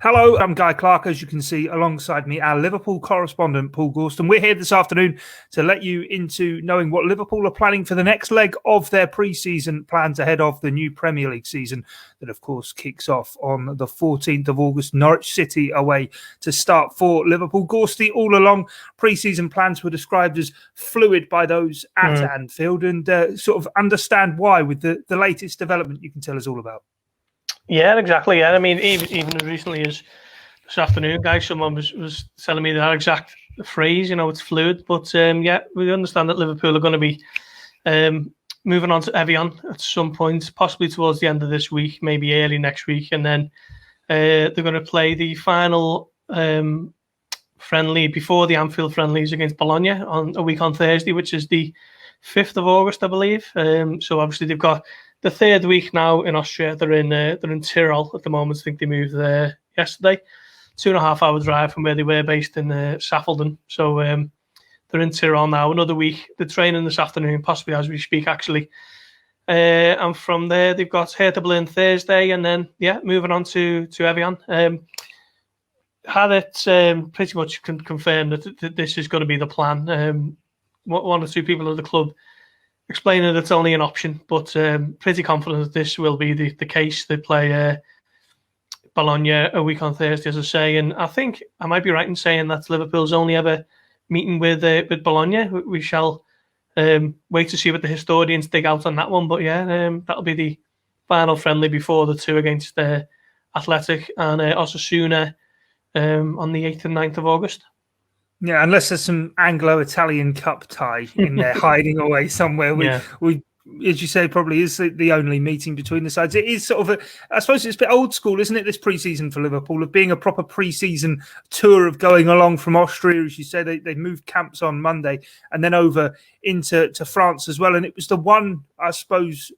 Hello, I'm Guy Clarke, as you can see alongside me, our Liverpool correspondent, Paul Gorst, and we're here this afternoon to let you into knowing what Liverpool are planning for the next leg of their pre-season plans ahead of the new Premier League season that, of course, kicks off on the 14th of August, Norwich City away to start for Liverpool. Gorsty, all along, pre-season plans were described as fluid by those at Anfield, and sort of understand why with the latest development you can tell us all about. Yeah, exactly. Yeah, I mean, even as recently as this afternoon, guys, someone was telling me that exact phrase. It's fluid, but yeah, we understand that Liverpool are going to be moving on to Evian at some point, possibly towards the end of this week, maybe early next week, and then they're going to play the final friendly before the Anfield friendlies against Bologna on a week on Thursday, which is the 5th of August, I believe. So obviously they've got the third week now in Austria. They're in Tyrol at the moment. I think they moved there yesterday. 2.5 hour drive from where they were based in Saffelden. So they're in Tyrol now. Another week. They're training this afternoon, possibly as we speak, actually. And from there, they've got Hertha Berlin Thursday, and then moving on to Evian. Had it pretty much confirmed that this is going to be the plan. One or two people at the club explaining that it's only an option, but pretty confident that this will be the case. They play Bologna a week on Thursday, as I say, and I think I might be right in saying that's Liverpool's only ever meeting with Bologna. We shall wait to see what the historians dig out on that one, but that'll be the final friendly before the two against Athletic and Osasuna on the 8th and 9th of August. Yeah, unless there's some Anglo-Italian cup tie in there hiding away somewhere. We, as you say, probably is the only meeting between the sides. It is sort of I suppose it's a bit old school, isn't it, this pre-season for Liverpool, of being a proper pre-season tour of going along from Austria. As you say, they moved camps on Monday and then over into France as well. And it was the one, I suppose,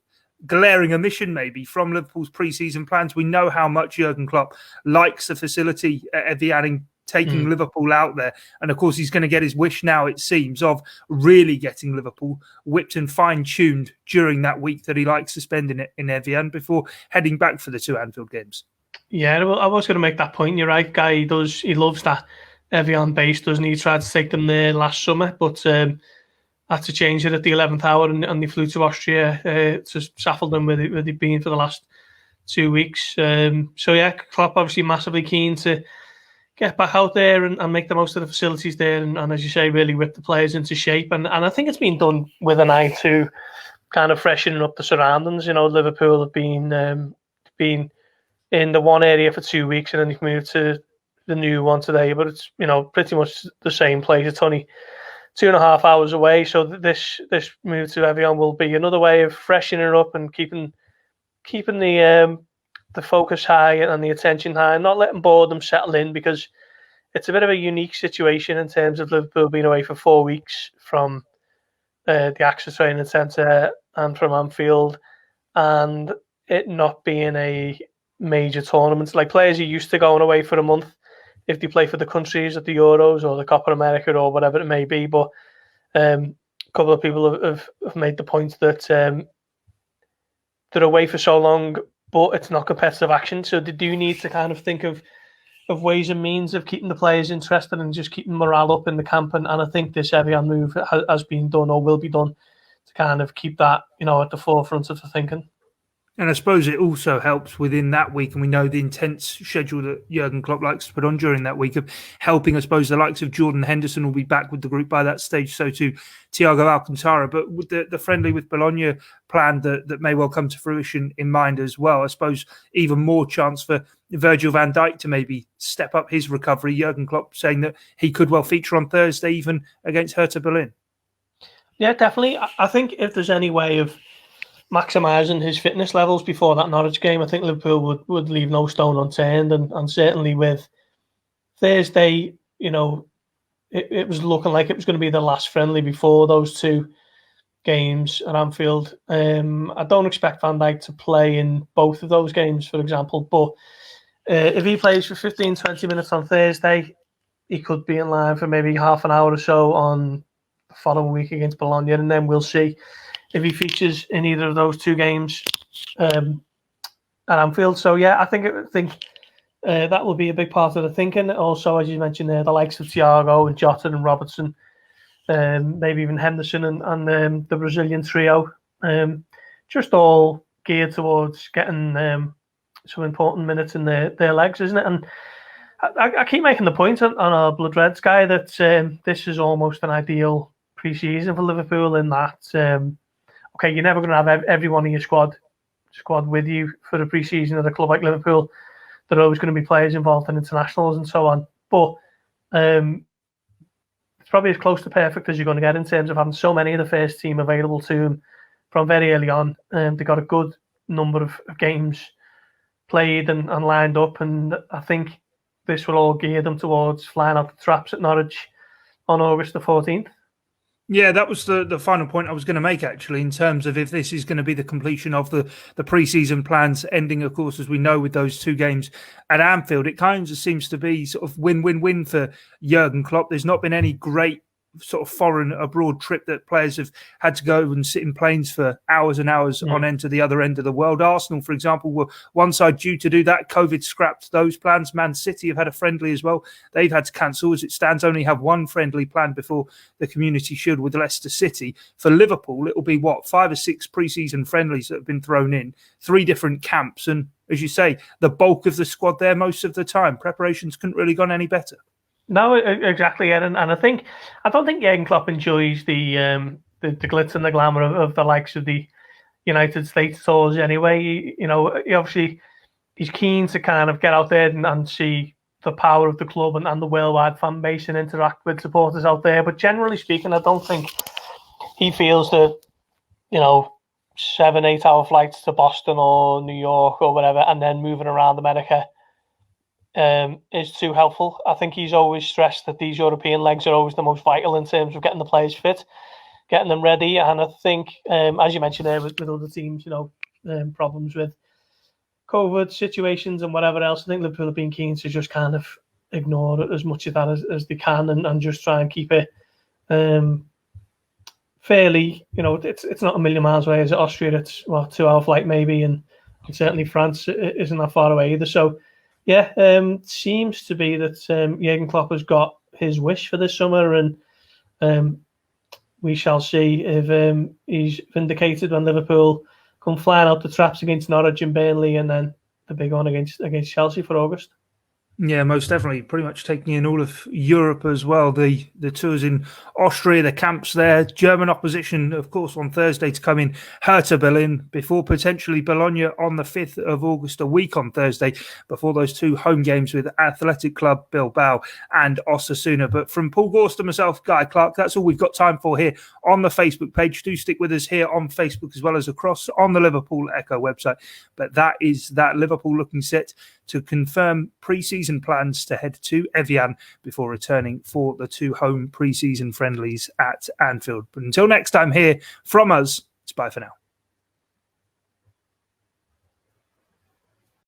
glaring omission maybe from Liverpool's pre-season plans. We know how much Jurgen Klopp likes the facility at Evian, taking Liverpool out there. And of course, he's going to get his wish now, it seems, of really getting Liverpool whipped and fine-tuned during that week that he likes to spend in Evian before heading back for the two Anfield games. Yeah, well, I was going to make that point. You're right, Guy. He loves that Evian base, doesn't he? He tried to take them there last summer, but had to change it at the 11th hour, and they flew to Austria to Saffelden, where they've been for the last 2 weeks. Klopp obviously massively keen to get back out there and make the most of the facilities there, and as you say, really whip the players into shape. And I think it's been done with an eye to kind of freshening up the surroundings. Liverpool have been in the one area for 2 weeks, and then they've moved to the new one today. But it's pretty much the same place. It's only 2.5 hours away. So this move to Evian will be another way of freshening it up and keeping the focus high and the attention high, and not letting boredom settle in, because it's a bit of a unique situation in terms of Liverpool being away for 4 weeks from the AXA training centre and from Anfield, and it not being a major tournament. Like, players are used to going away for a month if they play for the countries at the Euros or the Copa America or whatever it may be. But a couple of people have made the point that they're away for so long, but it's not competitive action. So they do need to kind of think of ways and means of keeping the players interested and just keeping morale up in the camp. And I think this Evian move has been done or will be done to kind of keep that, at the forefront of the thinking. And I suppose it also helps within that week, and we know the intense schedule that Jurgen Klopp likes to put on during that week, of helping, I suppose, the likes of Jordan Henderson will be back with the group by that stage, so too Thiago Alcantara. But with the friendly with Bologna plan that may well come to fruition in mind as well, I suppose even more chance for Virgil van Dijk to maybe step up his recovery. Jurgen Klopp saying that he could well feature on Thursday, even against Hertha Berlin. Yeah, definitely. I think if there's any way of maximising his fitness levels before that Norwich game, I think Liverpool would leave no stone unturned, and certainly with Thursday, it was looking like it was going to be the last friendly before those two games at Anfield. I don't expect Van Dijk to play in both of those games, for example, but if he plays for 15-20 minutes on Thursday, he could be in line for maybe half an hour or so on the following week against Bologna, and then we'll see if he features in either of those two games at Anfield. So I think that will be a big part of the thinking. Also, as you mentioned there, the likes of Thiago and Jota and Robertson, maybe even Henderson and the Brazilian trio, just all geared towards getting some important minutes in their legs, isn't it? And I keep making the point on our Blood Reds guy that this is almost an ideal pre-season for Liverpool in that, okay, you're never going to have everyone in your squad with you for the pre-season at a club like Liverpool. There are always going to be players involved in internationals and so on. But it's probably as close to perfect as you're going to get in terms of having so many of the first team available to them from very early on. They got a good number of games played and lined up, and I think this will all gear them towards flying out the traps at Norwich on August the 14th. Yeah, that was the final point I was going to make, actually, in terms of if this is going to be the completion of the pre-season plans, ending, of course, as we know, with those 2 games at Anfield. It kind of seems to be sort of win-win-win for Jurgen Klopp. There's not been any great sort of foreign abroad trip that players have had to go and sit in planes for hours and hours on end to the other end of the world. Arsenal, for example, were one side due to do that. COVID scrapped those plans. Man City have had a friendly as well. They've had to cancel. As it stands, only have one friendly planned before the Community Shield with Leicester City. For Liverpool, it'll be 5 or 6 pre-season friendlies that have been thrown in, 3 different camps, and as you say, the bulk of the squad there most of the time. Preparations couldn't really gone any better. No, exactly, Ed. And I don't think Jurgen Klopp enjoys the glitz and the glamour of the likes of the United States tours anyway. Obviously he's keen to kind of get out there and see the power of the club and the worldwide fan base and interact with supporters out there. But generally speaking, I don't think he feels that 7-8 hour flights to Boston or New York or whatever and then moving around America is too helpful. I think he's always stressed that these European legs are always the most vital in terms of getting the players fit, getting them ready. And I think, as you mentioned there with other teams, problems with COVID situations and whatever else, I think Liverpool have been keen to just kind of ignore it as much of that as they can and just try and keep it fairly, it's not a million miles away. Is it Austria? It's 2 hour flight maybe, and certainly France isn't that far away either. So yeah, seems to be that Jurgen Klopp has got his wish for this summer, and we shall see if he's vindicated when Liverpool come flying out the traps against Norwich and Burnley, and then the big one against Chelsea for August. Yeah, most definitely. Pretty much taking in all of Europe as well. The tours in Austria, the camps there. German opposition, of course, on Thursday to come in Hertha Berlin before potentially Bologna on the 5th of August, a week on Thursday, before those 2 home games with Athletic Club Bilbao and Osasuna. But from Paul Gorst and myself, Guy Clarke, that's all we've got time for here on the Facebook page. Do stick with us here on Facebook as well as across on the Liverpool Echo website. But that is that Liverpool looking set to confirm pre-season plans to head to Evian before returning for the 2 home pre-season friendlies at Anfield. But until next time here from us, it's bye for now.